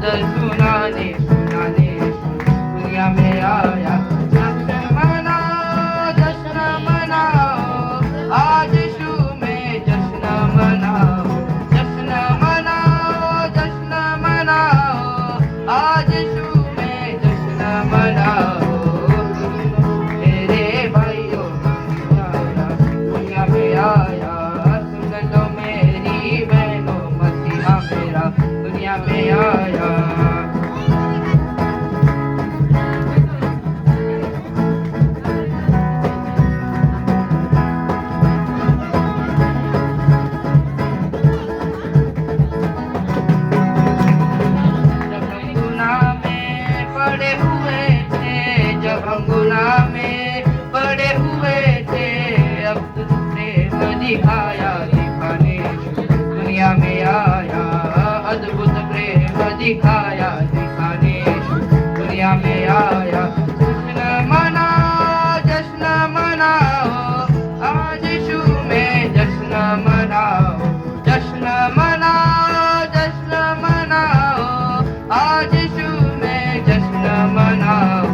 सुनाने सुनाने दुनिया में आया। जश्न मनाओ जश्न मनाओ आज यीशु में जश्न मनाओ। जश्न मनाओ जश्न मनाओ आज यीशु में जश्न मनाओ। मेरे भाइयों दुनिया में आया। सुन लो मेरी बहनों मसीहा मेरा दुनिया में आया। जब हम गुनाह में पड़े हुए थे अब प्रेम दिखाया दिखाने दुनिया में आया। अद्भुत प्रेम दिखाया दिखाने दुनिया में आया। जश्न मनाओ जश्न मनाओ आज यीशु में जश्न मनाओ। जश्न मनाओ जश्न मनाओ आज यीशु में जश्न मनाओ।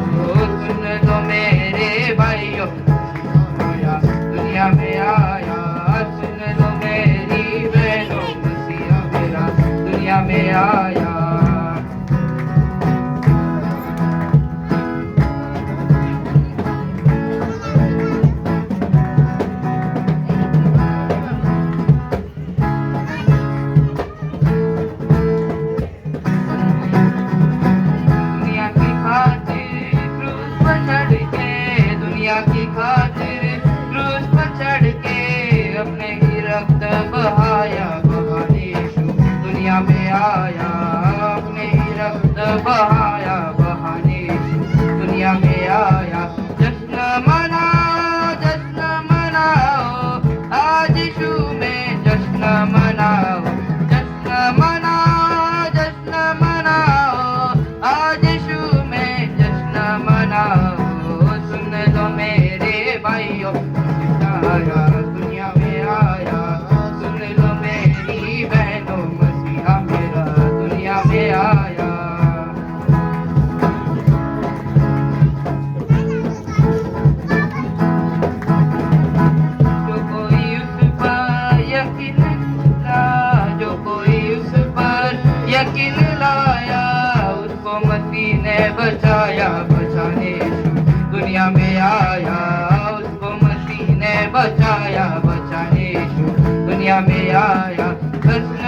सुन लो मेरे भाइयों आया दुनिया में आया। सुन लो मेरी बहनों मसीहा मेरा दुनिया में आया। दुनिया की खातिर क्रूस पर चढ़ के अपने ही रक्त बहाया बहाने यीशु दुनिया में आया। अपने ही रक्त बहाया बहाने यीशु दुनिया में आया। जश्न मनाओ आज यीशु में जश्न मनाओ। जश्न मनाओ आज यीशु में जश्न मनाओ। सुन लो मेरे भाइयों आया दुनिया में आया। सुन लो मेरी बहनों मसीहा मेरा दुनिया में आया। जो कोई उस पर यकीन लाया जो कोई उस पर यकीन लाया उसको मसीह ने बचाया बचाने दुनिया में आया। उसको मसीह ने बचाया बचाने यीशु दुनिया में आया। जश्न